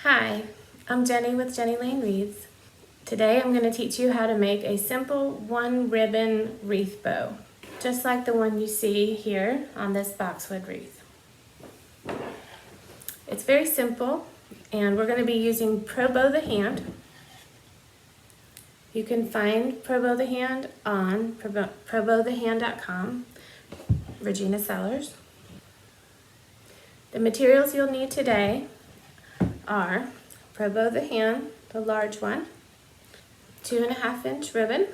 Hi, I'm Jenny with Jenny Lane Wreaths. Today I'm going to teach you how to make a simple one ribbon wreath bow, just like the one you see here on this boxwood wreath. It's very simple, and we're going to be using Probow the hand. You can find Probow the hand on probowthehand.com, Regina Sellers. The materials you'll need today are Probow the hand, the large one, 2.5-inch ribbon,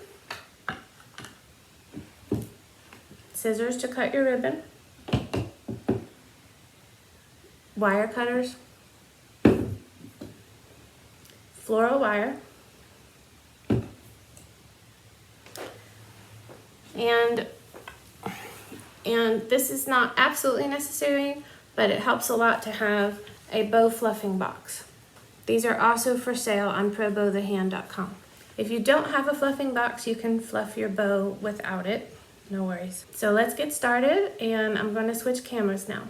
scissors to cut your ribbon, wire cutters, floral wire, and this is not absolutely necessary, but it helps a lot to have a bow fluffing box. These are also for sale on probowthehand.com. If you don't have a fluffing box, you can fluff your bow without it. No worries. So let's get started, and I'm going to switch cameras now.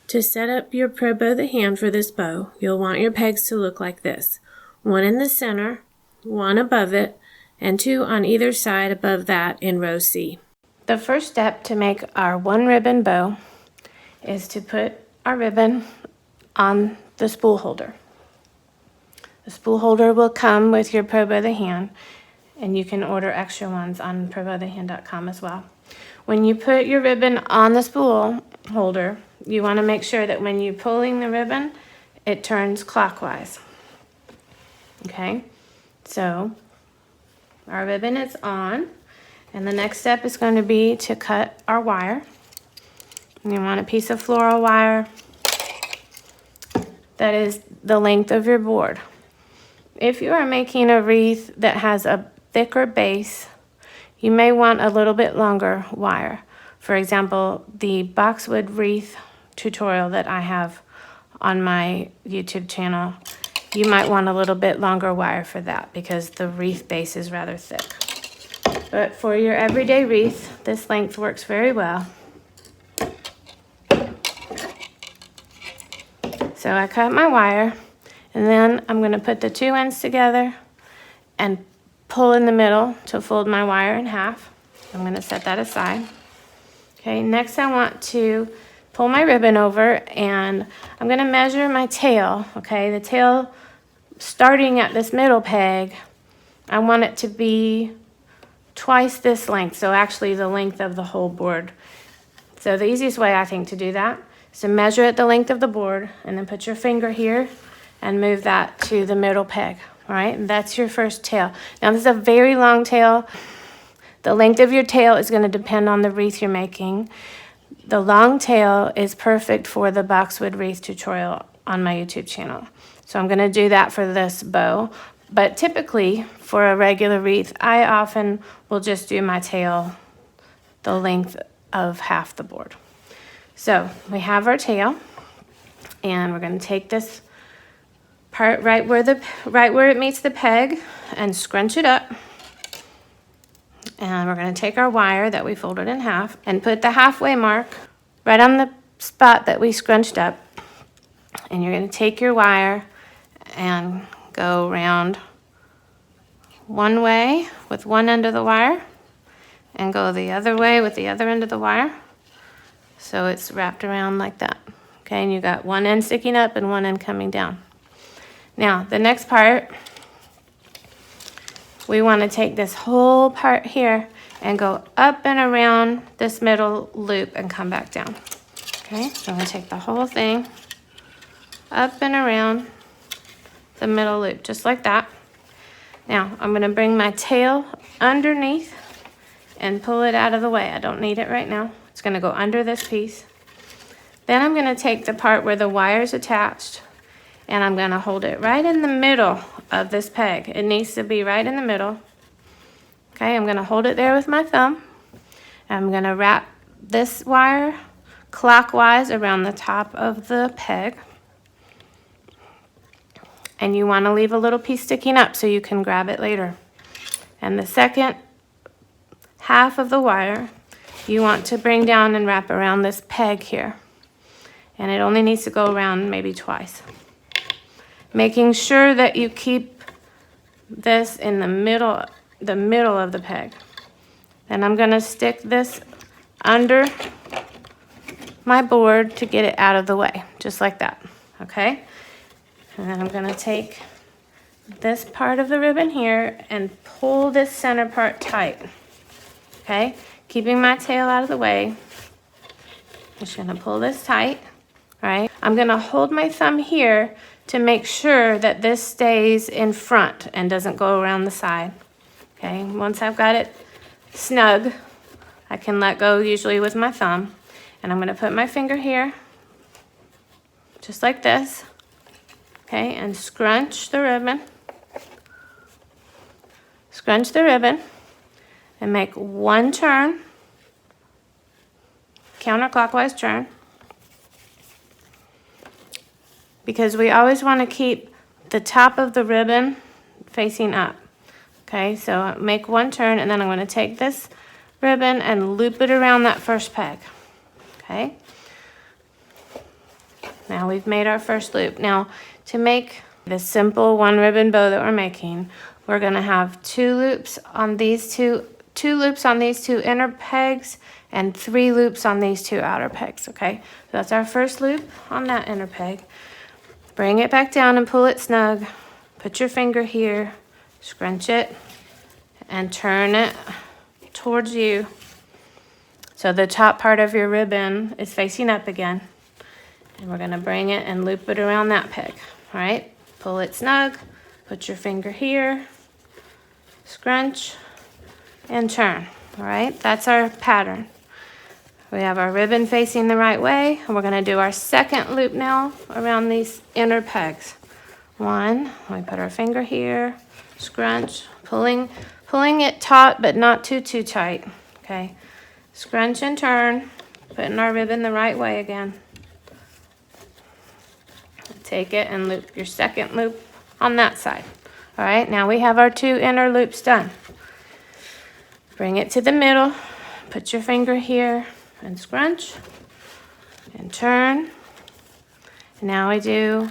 To set up your Probow the hand for this bow, you'll want your pegs to look like this. One in the center, one above it, and two on either side above that in row C. The first step to make our one ribbon bow is to put our ribbon on the spool holder. The spool holder will come with your Probow the hand, and you can order extra ones on probowthehand.com as well. When you put your ribbon on the spool holder, you want to make sure that when you're pulling the ribbon, it turns clockwise. Okay, so our ribbon is on, and the next step is going to be to cut our wire. And you want a piece of floral wire that is the length of your board. If you are making a wreath that has a thicker base, you may want a little bit longer wire. For example, the boxwood wreath tutorial that I have on my YouTube channel, you might want a little bit longer wire for that because the wreath base is rather thick. But for your everyday wreath, this length works very well. So I cut my wire, and then I'm going to put the two ends together and pull in the middle to fold my wire in half. I'm going to set that aside. Okay, next I want to pull my ribbon over, and I'm going to measure my tail. Okay, the tail starting at this middle peg, I want it to be twice this length, so actually the length of the whole board. So the easiest way I think to do that is to measure at the length of the board, and then put your finger here and move that to the middle peg. All right, and that's your first tail. Now this is a very long tail. The length of your tail is going to depend on the wreath you're making. The long tail is perfect for the boxwood wreath tutorial on my YouTube channel. So I'm going to do that for this bow. But typically for a regular wreath, I often will just do my tail the length of half the board. So we have our tail, and we're going to take this part right where it meets the peg and scrunch it up. And we're going to take our wire that we folded in half and put the halfway mark right on the spot that we scrunched up. And you're going to take your wire and go around one way with one end of the wire and go the other way with the other end of the wire. So it's wrapped around like that. Okay, and you got one end sticking up and one end coming down. Now, the next part, we want to take this whole part here and go up and around this middle loop and come back down. Okay, so I'm going to take the whole thing up and around the middle loop, just like that. Now, I'm going to bring my tail underneath and pull it out of the way. I don't need it right now. It's going to go under this piece. Then I'm going to take the part where the wire is attached, and I'm going to hold it right in the middle of this peg. It needs to be right in the middle. Okay, I'm going to hold it there with my thumb. I'm going to wrap this wire clockwise around the top of the peg. And you want to leave a little piece sticking up so you can grab it later. And the second half of the wire, you want to bring down and wrap around this peg here. And it only needs to go around maybe twice. making sure that you keep this in the middle of the peg. And I'm gonna stick this under my board to get it out of the way, just like that, okay? And then I'm gonna take this part of the ribbon here and pull this center part tight, okay? Keeping my tail out of the way. Just gonna pull this tight, all right? I'm gonna hold my thumb here to make sure that this stays in front and doesn't go around the side, okay? Once I've got it snug, I can let go usually with my thumb. And I'm gonna put my finger here, just like this, okay, and scrunch the ribbon. Scrunch the ribbon and make one turn, counterclockwise turn, because we always wanna keep the top of the ribbon facing up. Okay, so make one turn, and then I'm gonna take this ribbon and loop it around that first peg. Okay, now we've made our first loop. Now, to make this simple one ribbon bow that we're making, we're gonna have two loops on these two inner pegs and 3 loops on these 2 outer pegs, okay? So that's our first loop on that inner peg. Bring it back down and pull it snug. Put your finger here, scrunch it, and turn it towards you. So the top part of your ribbon is facing up again. And we're gonna bring it and loop it around that peg, all right? Pull it snug, put your finger here, scrunch, and turn, all right? That's our pattern. We have our ribbon facing the right way, and we're gonna do our second loop now around these inner pegs. One, we put our finger here, scrunch, pulling it taut, but not too tight, okay? Scrunch and turn, putting our ribbon the right way again. Take it and loop your second loop on that side. All right, now we have our 2 inner loops done. Bring it to the middle, put your finger here and scrunch and turn. And now we do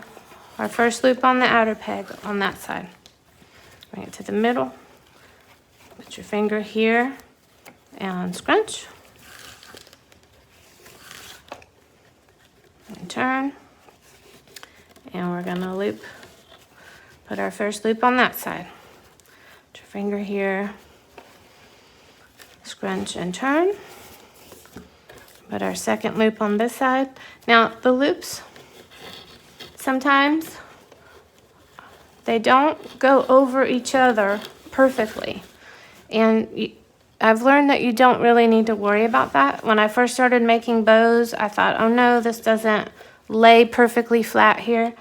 our first loop on the outer peg on that side. Bring it to the middle, put your finger here and scrunch and turn. And we're gonna loop, put our first loop on that side. Put your finger here, scrunch and turn. Put our second loop on this side. Now the loops, sometimes they don't go over each other perfectly. And I've learned that you don't really need to worry about that. When I first started making bows, I thought, oh no, this doesn't lay perfectly flat here.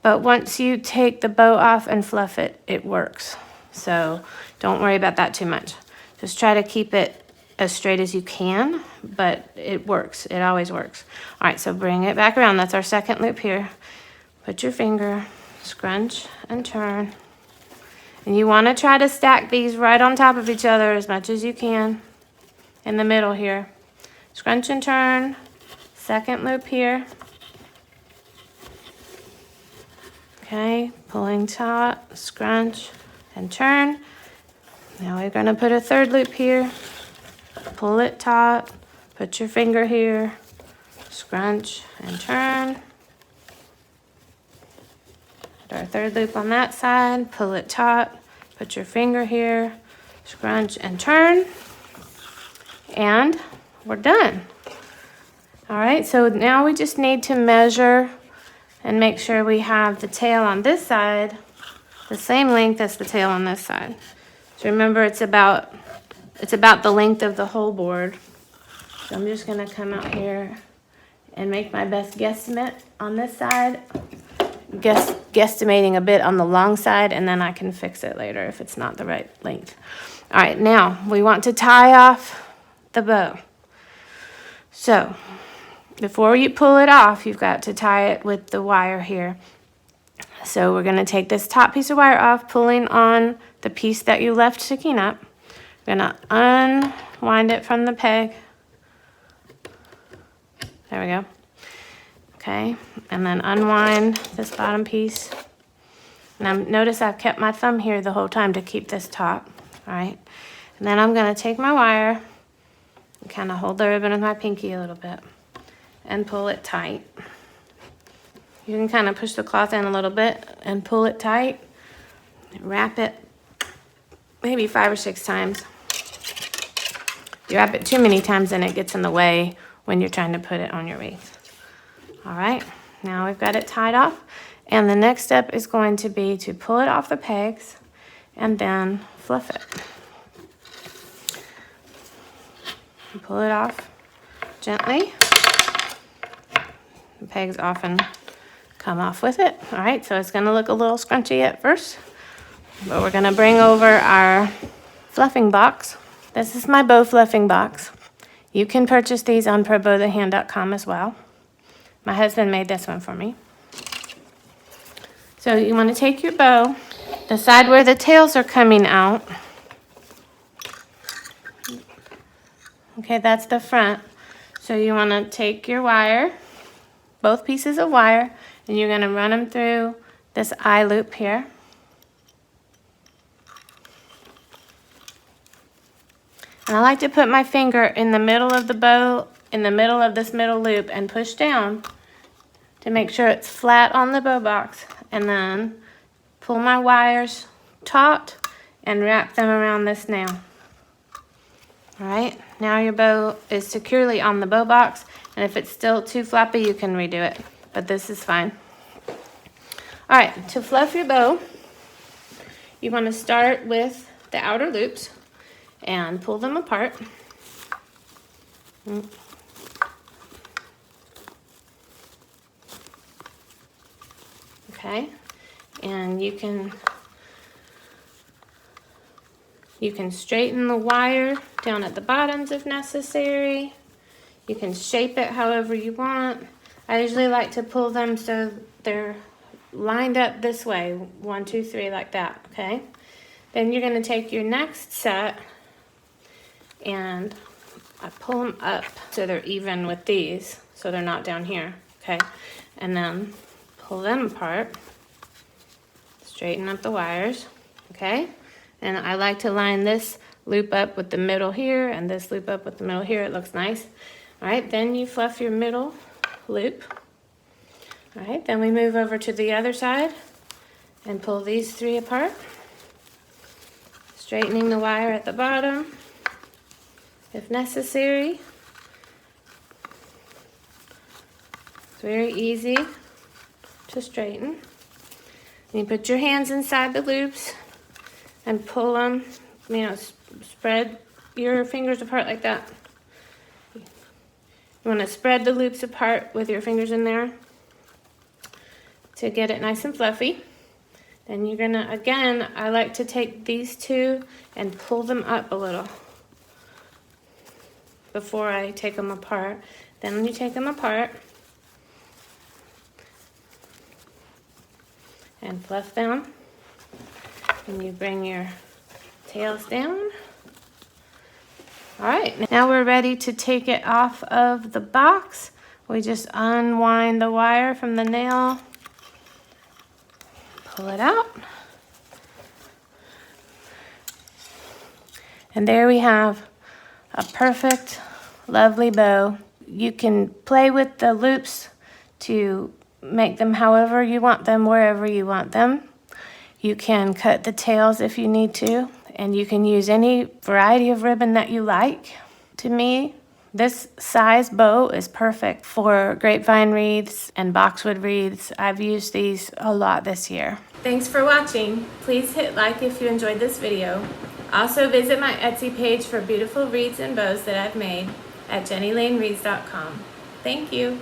But once you take the bow off and fluff it, it works. So don't worry about that too much. Just try to keep it as straight as you can, but it works. It always works. All right, so bring it back around. That's our second loop here. Put your finger, scrunch and turn. And you want to try to stack these right on top of each other as much as you can in the middle here. Scrunch and turn, second loop here. Okay, pulling taut, scrunch and turn. Now we're going to put a third loop here. Pull it taut, put your finger here, scrunch and turn. Put our third loop on that side, pull it taut, put your finger here, scrunch and turn. And we're done. All right, so now we just need to measure and make sure we have the tail on this side the same length as the tail on this side. So remember, it's about the length of the whole board. So I'm just gonna come out here and make my best guesstimate on this side. Guesstimating a bit on the long side, and then I can fix it later if it's not the right length. All right, now we want to tie off the bow. So before you pull it off, you've got to tie it with the wire here. So we're gonna take this top piece of wire off, pulling on the piece that you left sticking up. We're gonna unwind it from the peg. There we go. Okay, and then unwind this bottom piece. Now notice I've kept my thumb here the whole time to keep this taut, all right? And then I'm gonna take my wire and kind of hold the ribbon with my pinky a little bit and pull it tight. You can kind of push the cloth in a little bit and pull it tight. Wrap it maybe 5 or 6 times. You wrap it too many times and it gets in the way when you're trying to put it on your wreath. All right, now we've got it tied off. And the next step is going to be to pull it off the pegs and then fluff it. And pull it off gently. The pegs often come off with it. All right, so it's gonna look a little scrunchy at first, but we're gonna bring over our fluffing box. This is my bow fluffing box. You can purchase these on probowthehand.com as well. My husband made this one for me. So you want to take your bow, the side where the tails are coming out. Okay, that's the front. So you want to take your wire, both pieces of wire, and you're going to run them through this eye loop here. And I like to put my finger in the middle of the bow, in the middle of this middle loop, and push down to make sure it's flat on the bow box, and then pull my wires taut and wrap them around this nail. All right, now your bow is securely on the bow box, and if it's still too floppy, you can redo it, but this is fine. All right, to fluff your bow, you want to start with the outer loops and pull them apart. Okay, and you can straighten the wire down at the bottoms if necessary. You can shape it however you want. I usually like to pull them so they're lined up this way, 1, 2, 3, like that, okay? Then you're gonna take your next set and I pull them up so they're even with these, so they're not down here, okay? And then pull them apart, straighten up the wires, okay? And I like to line this loop up with the middle here and this loop up with the middle here. It looks nice. All right, then you fluff your middle loop. All right, then we move over to the other side and pull these 3 apart, straightening the wire at the bottom if necessary. It's very easy to straighten. And you put your hands inside the loops and pull them, you know, spread your fingers apart like that. You want to spread the loops apart with your fingers in there to get it nice and fluffy. Then you're gonna, again, I like to take these 2 and pull them up a little before I take them apart. Then when you take them apart and fluff them, and you bring your tails down. All right, now we're ready to take it off of the box. We just unwind the wire from the nail, pull it out, and there we have a perfect, lovely bow. You can play with the loops to make them however you want them, wherever you want them. You can cut the tails if you need to, and you can use any variety of ribbon that you like. To me, this size bow is perfect for grapevine wreaths and boxwood wreaths. I've used these a lot this year. Thanks for watching. Please hit like if you enjoyed this video. Also visit my Etsy page for beautiful wreaths and bows that I've made at JennyLaneWreaths.com. Thank you.